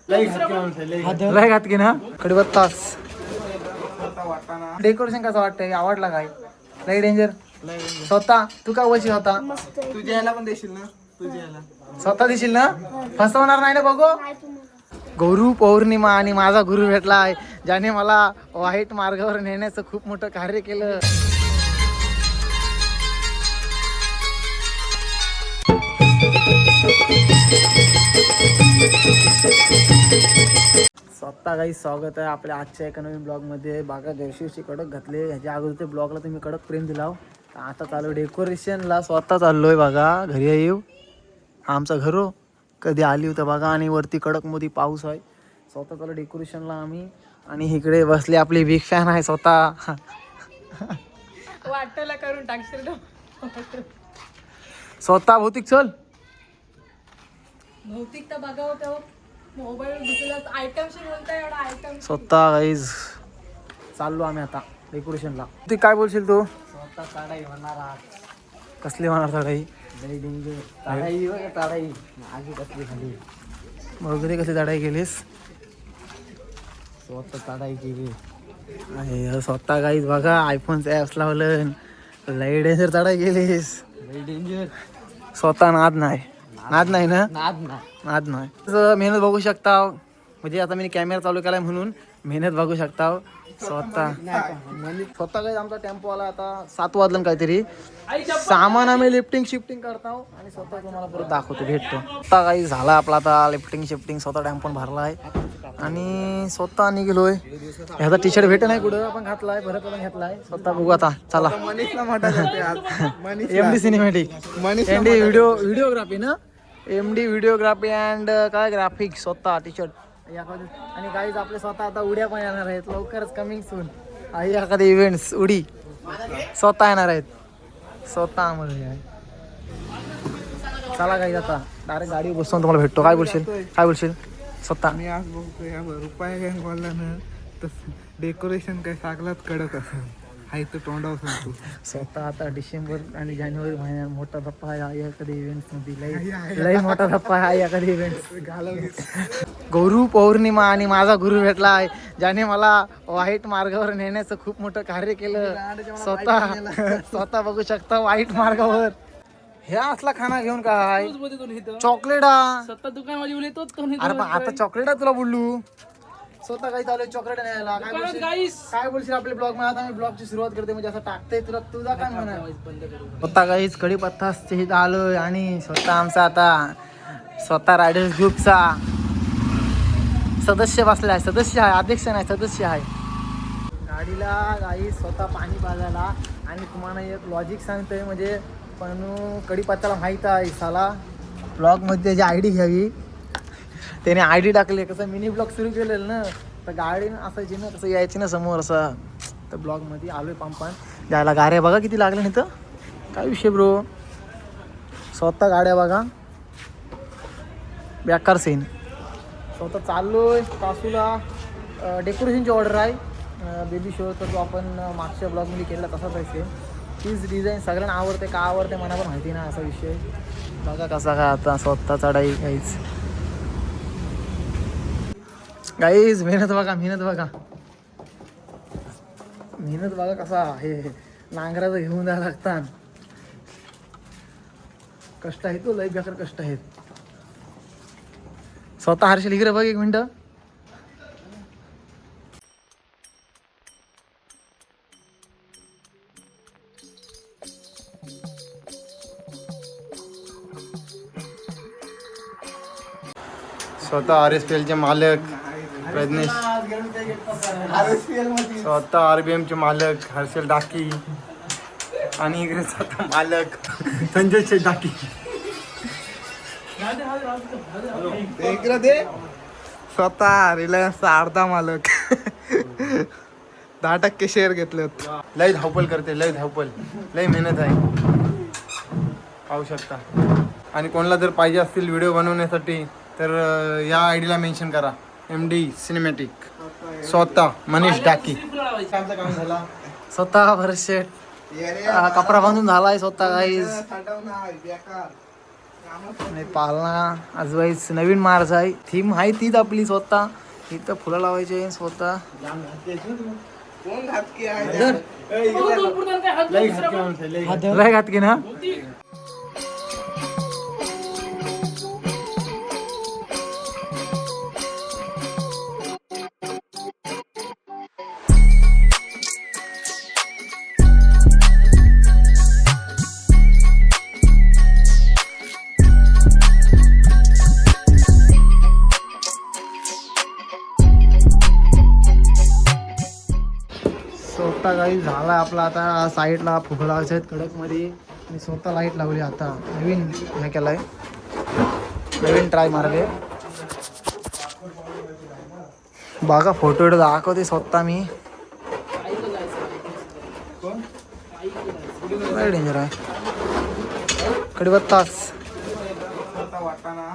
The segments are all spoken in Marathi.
लय घात की ना कडीपत्तास. डेकोरेशन कसं वाटतंय, आवडला काय? लय डेंजर. स्वतः तू का वशी होता? तुझ्या याला पण देशील ना, तुझ्या याला स्वतः देशील ना, फसवणार नाही ना बघू. गुरु पौर्णिमा आणि माझा गुरु भेटला आहे, ज्याने मला वाईट मार्गावर नेण्याचं खूप मोठं कार्य केलं. स्वतः काही स्वागत आहे आपल्या आजच्या एका नवीन ब्लॉगमध्ये. बागा जर्शीची कडक घातले, ह्याच्या अगोदर ते ब्लॉगला तुम्ही कडक प्रेम दिला. आता चालू डेकोरेशनला, स्वतः चाललोय बघा. घरी येऊ आमचा घरो कधी आली होतं बघा, आणि वरती कडक मध्ये पाऊस आहे. स्वतः चालू डेकोरेशनला आम्ही, आणि इकडे बसले आपली बिग फॅन आहे स्वतः. वाटायला करून टाकशील स्वतः भौतिक चल. भौतिकता बघावं तेव्हा मोबाईल दिसला आयटमशी बोलताय एवढा आयटम. स्वतः गाईज चाललो आम्ही आता डेकोरेशनला. तू काय बोलशील तू? स्वतः चढाई होणार आहात. कसली होणार चढाई? चढाई आधी कसली खाली वगैरे कसली चढाई केलीस? स्वतः चढाई केली. स्वतः गाईज बघा आयफोनचं ॲप्स लावलं, लई डेंजर चढाई केलीस. डेंजर. स्वतः नाद नाही ना, नाद नाही. मेहनत बघू शकता, म्हणजे आता मी कॅमेरा चालू केलाय म्हणून मेहनत बघू शकता. स्वतः काही आमचा टेम्पो आला, आता 7 वाजलं काहीतरी. सामान आम्ही लिफ्टिंग शिफ्टिंग करतो आणि स्वतः तुम्हाला परत दाखवतो, भेटतो. स्वतः काही झाला आपला आता लिफ्टिंग शिफ्टिंग, स्वतः टेम्पो भरला आहे आणि स्वतः निघलोय. ह्याचा टी शर्ट भेट नाही कुठं, आपण घातलाय, भरत पण घेतलाय. स्वतः बघू आता, चला. MD सिनेमॅटिक, MD व्हिडिओग्राफी ना, MD व्हिडिओग्राफी अँड काय ग्राफिक्स. स्वतः टी शर्ट. आणि गाईज आपले स्वतः आता उड्या पण येणार आहेत लवकरच, कमिंग सून. आई एखादे इव्हेंट्स उडी स्वतः येणार आहेत. स्वतः मध्ये चला गाईज आता डायरेक्ट गाडी बसून तुम्हाला भेटतो. काय बोलशील स्वतः? मी आज बघतोय रुपये काय बोलला ना, तर डेकोरेशन काय सागलाच कडक असं हाय, तर तोंडावर सांगतो. स्वतः आता डिसेंबर आणि जानेवारी महिन्यात मोठा धप्पा आहे एखाद्या इव्हेंट्स मध्ये. लई मोठा धप्पा आहे एखाद्या इव्हेंट्स. गुरु पौर्णिमा आणि माझा गुरु भेटला आहे, ज्याने मला वाईट मार्गावर नेण्याचं खूप मोठं कार्य केलं. स्वतः बघू शकता वाईट मार्गावर. हे असला खाना घेऊन काय चॉकलेट स्वतः दुकान मध्ये बोलतो. अरे पण आता चॉकलेट तुला बोलू. स्वतः काही चालू चॉकलेट न्यायला. काय बोलशील आपल्या ब्लॉग मध्ये? आता मी ब्लॉगची सुरुवात करते, म्हणजे असं टाकते तुझा काय म्हणा. स्वतः काहीच कडीपत्ताच इथं आलोय, आणि स्वतः आमचा आता स्वतः रायडर्स ग्रुपचा सदस्य बसलाय. सदस्य आहे, अध्यक्ष नाही, सदस्य आहे. गाडीला काही स्वतः पाणी पाजायला. आणि तुम्हाला एक लॉजिक सांगतोय, म्हणजे पण कडीपत्ताला माहीत आहे साला ब्लॉगमध्ये त्याची ID घ्यावी. त्याने ID टाकले, कसं मिनी ब्लॉग सुरू केलेलं ना, तर गाडीनं असायची ना, कसं यायची ना समोर असं. तर ब्लॉगमध्ये आलोय पंपान जायला. गाड्या बघा किती लागल्या नाही तर, काय विषय ब्रो. स्वतः गाड्या बघा, बेकार सीन. स्वतः चाललोय कासूला. डेकोरेशनची ऑर्डर आहे बेबी शो, तर तो आपण मागच्या ब्लॉगमध्ये केला तसाच आहे. तीच डिझाईन सगळ्यांना आवडते, का आवडते मला पण माहिती ना, असा विषय. बघा कसा काय आता स्वतः चढाई गाईज. मेहनत बघा कसा हे नांगराचं घेऊन द्यावं लागतात. कष्ट आहेत तो, लई बेकार कष्ट आहेत. स्वतः हर्षल इकडे बघ 1 मिनिट. स्वतः RSPL चे मालक प्रज्ञेश, स्वतः RBM चे मालक हर्षल डाकी, आणि इकडे स्वतः मालक संजय शेठ डाकी. इकडे दे. स्वतः रिलायन्सचा अर्धा मालक. 10% शेअर घेतलेत. लय धावपल करते, लय मेहनत आहे, पाहू शकता. आणि कोणाला जर पाहिजे असतील व्हिडिओ बनवण्यासाठी, तर या ID ला मेन्शन करा, MD सिनेमॅटिक. स्वतः मनीष डाकी. काम झाला स्वतः भरत शेठ. कपडा बांधून झालाय स्वतः गाईज. आणि पालना आजवाईच नवीन मार्च आहे. थीम आहे तीच आपली स्वतः. इथं फुलं लावायची आहे स्वतः. लय घात की ना. स्वतः काही झाला आपला. आता साईडला फुगं लावायचे आहेत कडकमध्ये. आणि स्वतः लाईट लावली आता. नवीन हे केलाय, नवीन ट्राय मारले. बघा फोटो दाखवते स्वतः मी. काय डेंजर आहे. कडीपत्ताच वाटाणा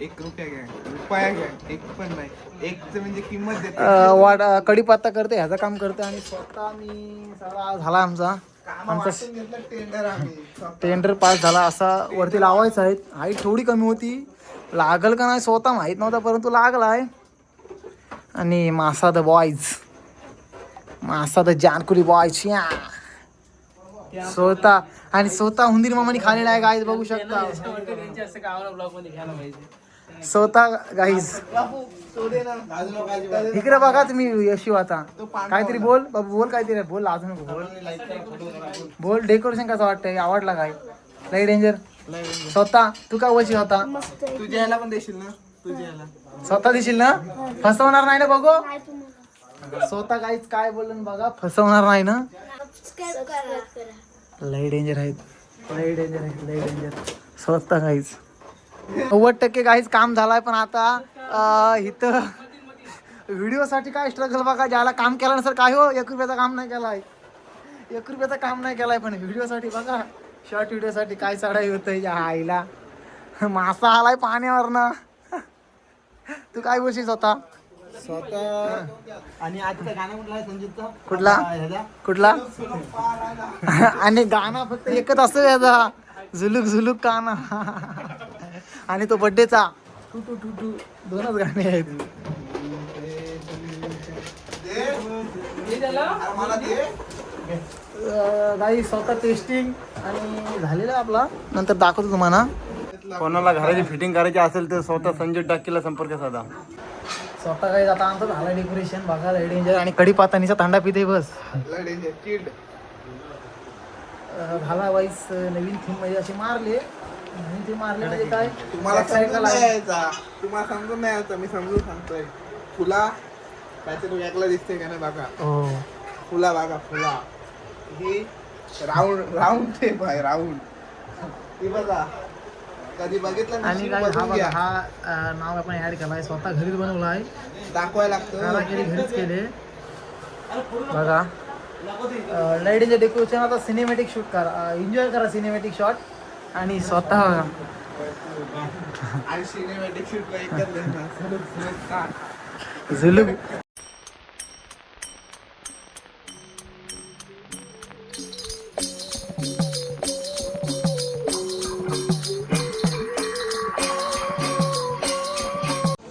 1 रुपया घ्या, रुपया घ्या, एक पण नाही. एकचं म्हणजे किंमत देते. कडीपत्ता करते, ह्याचं काम करते. आणि स्वतः मी सगळा झाला आमचा टेंडर पास झाला. असा वरती लावायचा आहे. हाईट थोडी कमी होती, लागल का नाही स्वतः माहीत नव्हता, परंतु लागला आहे. आणि मासा द बॉयज, मासा द जानकुली बॉयज स्वतः. आणि स्वतः हुंदीर मामानी खालेला आहे गाईज, बघू शकता स्वतः गाईज. इकडे बघा तुम्ही यशिव. आता काहीतरी बोल बाबू, बोल काहीतरी बोल, लाजू नको बोल. डेकोरेशन कसं वाटतंय, आवडला काय? लई डेंजर. स्वतः तू काय वशी होता? तुझ्या ह्याला पण देशील ना, तुझ्या ह्याला स्वतः देशील ना? फसवणार नाही ना बघू. स्वतः काहीच काय बोलून बघा, फसवणार नाही ना. लई डेंजर आहेत, लई डेंजर आहेत, लई डेंजर. स्वतः काहीच 90% काहीच काम झालाय. पण आता इथं व्हिडिओसाठी काय स्ट्रगल बघा. ज्याला काम केलं नसेल काय हो, 1 रुपयाचं काम नाही केलाय, 1 रुपयाचं काम नाही केलाय. पण व्हिडिओसाठी बघा, शॉर्ट व्हिडिओसाठी काय चढाई होतं या आईला. मासा आलाय पाण्यावरनं. तू काय बोलशील स्वतः? आणि आजचा गाणं कुठला आहे संजीतचा? कुठला? आणि गाणं फक्त एकच असतो याचा, झुलुक झुलुक काना. आणि तो बड्डेचा टू टू टू टू, 2च गाणे आहेत. काही स्वतः टेस्टिंग आणि झालेला आपला, नंतर दाखवतो तुम्हाला. कोणाला घराची फिटिंग करायची असेल तर स्वतः संजय टाकीला संपर्क साधा. स्वतः काही आता आमचं झालं डेकोरेशन बघा. लय डेंजर. आणि कढीपातानीचा तांडा पिते बस झाला वाईस. नवीन थीम म्हणजे असे मारले, नवीन थीम मारले म्हणजे काय, तुम्हाला समजून नाही यायचा, तुम्हाला समजून नाही यायचा, मी समजून सांगतोय. फुला काहीतरी वेगळा दिसते का नाही बघा. हो फुला बघा, फुला ही राऊंड टेप आहे, राऊंड. ती बघा, कधी बघितलं आणि काय हा बघा, हा नाव आपण ऍड केलाय, स्वतः घरीच बनवला आहे. दाखवायला लागतं, घरीच केले बघा. लाईटीचे डेकोरेशन. आता सिनेमॅटिक शूट करा, एन्जॉय करा सिनेमॅटिक शॉट. आणि स्वतः आणि सिनेमॅटिक शूटला एकच झुलुक.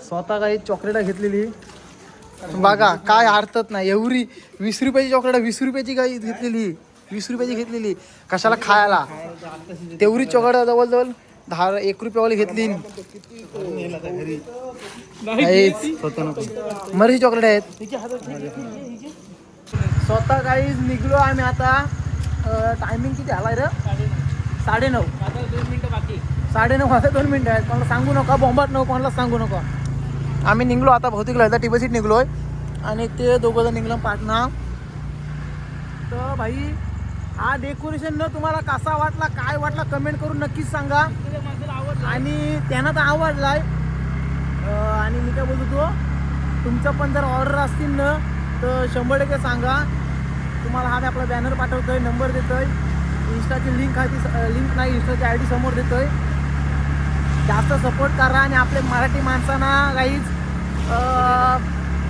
स्वतः काही चॉकलेट घेतलेली बघा, काय अर्थच नाही. एवढी 20 रुपयाची चॉकलेट, 20 रुपयाची काही घेतलेली, 20 रुपयाची घेतलेली कशाला खायला. तेवढी चॉकलेट जवळजवळ 1 रुपयावाली घेतली. मर्जी चॉकलेट आहेत. स्वतः काही निघलो आम्ही आता. टायमिंग किती आलाय रे? 9:30. 9:30 वाजता 2 मिनिटं आहेत. कोणाला सांगू नका, बॉम्बात नको, कोणाला सांगू नका. आम्ही निघलो आता भौतिकला, आता टिबसीत निघलोय. आणि ते दोघं निघलो पाटणा. तर भाई हा डेकोरेशन न तुम्हाला कसा वाटला, काय वाटला, कमेंट करून नक्कीच सांगा. आणि त्यांना तर आवडलाय. आणि मी काय बोलतो, तुमचं पण जर ऑर्डर असतील ना तर 100% सांगा. तुम्हाला हा मी आपला बॅनर पाठवतोय, नंबर देतोय, इंस्टाची लिंक आहे, ती लिंक नाही, इंस्टाची ID समोर देतोय. जास्त सपोर्ट करा. आणि आपले मराठी माणसांना काहीच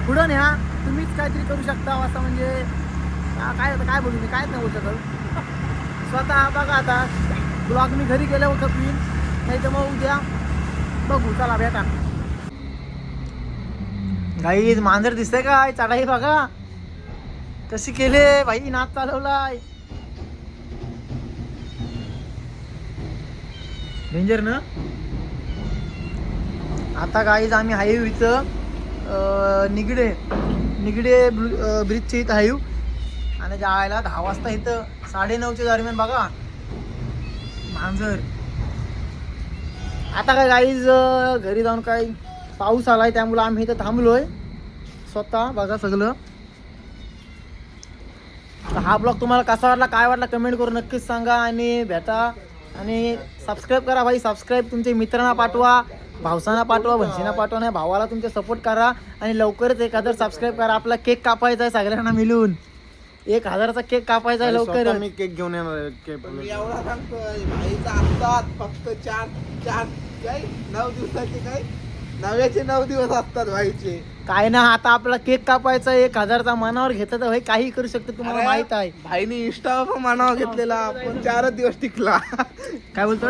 पुढं न्या. तुम्हीच काहीतरी करू शकता असं, म्हणजे काय बोलू मी, कायच नाही बोलू शकत. स्वतः बघा आता ब्लॉग मी घरी गेल्यावर खपवीन, नाही तर मग उद्या बघू. चला भेटा. गाईज मांजर दिसतंय काय? चढाई बघा कशी केले भाई, नाच चालवलाय डेंजर ना. आता गाईज आम्ही हाईव इथं निगडे ब्रिजच्या इथं हाईव, आणि जायला 10 वाजता इथं 9:30च्या दरम्यान बघा मांजर. आता काय गाईज घरी जाऊन काय पाऊस आलाय त्यामुळे आम्ही इथं थांबलोय स्वतः. बघा सगळं. तर हा ब्लॉग तुम्हाला कसा वाटला, काय वाटला कमेंट करून नक्कीच सांगा, आणि भेटा आणि सबस्क्राईब करा भाई. सबस्क्राईब तुमच्या मित्रांना पाठवा, भावसांना पाठवा, बहिणींना पाठवा, नाही भावाला तुमच्या सपोर्ट करा, आणि लवकरच 1000 सबस्क्राईब करा. आपला केक कापायचा आहे सगळ्यांना मिळून, 1000चा केक कापायचा आहे लवकर. मी केक घेऊन येणार आहे. मी एवढा सांगतोय भाईचा असतात फक्त 9 दिवसाचे काय 9 दिवस असतात भाईचे. काय ना, आता आपला केक कापायचा 1000चा मनावर घेतला तर भाई काही करू शकतो, तुम्हाला माहित आहे. भाईने इंस्टा पण मानावा घेतलेला पण 4 दिवस टिकला. काय बोलतो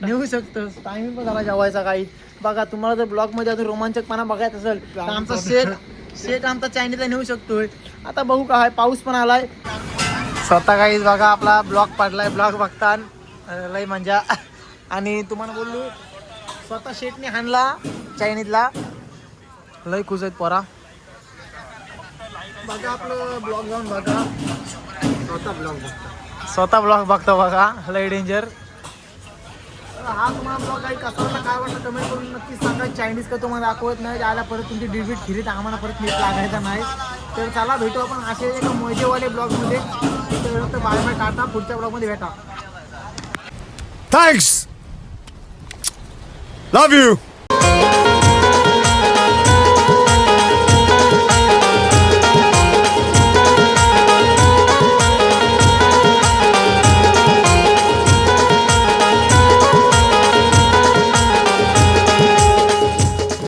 नेऊ शकतो. टायमिंग पण झाला जेवायचा. काही बघा, तुम्हाला जर ब्लॉग मध्ये अजून रोमांचकपणा बघायचा असेल तर आमचा सेट आमचा चायनीजला नेऊ शकतोय. आता बघू काय, पाऊस पण आलाय स्वतः. काहीच बघा आपला ब्लॉग पडलाय, ब्लॉग बघता लय मजा. आणि तुम्हाला बोललो स्वतः शेटने हाणला चायनीजला, लय खुश आहेत पोरा. बघा आपलं ब्लॉग जाऊन बघा, स्वतः ब्लॉग बघतो बघा, लय डेंजर. हा तुम्हाला ब्लॉग काही कसा वाटला, काय वाटलं कमेंट करून नक्कीच सांगा. चायनीज का तुम्हाला दाखवत नाही, आला परत तुमची डिबीट खिरीत आम्हाला परत नीट लागायचा नाही. तर चला भेटू आपण असे एका मजेवाले ब्लॉगमध्ये. तर बाय बाय, टाटा, पुढच्या ब्लॉगमध्ये भेटा. Thanks. Love you.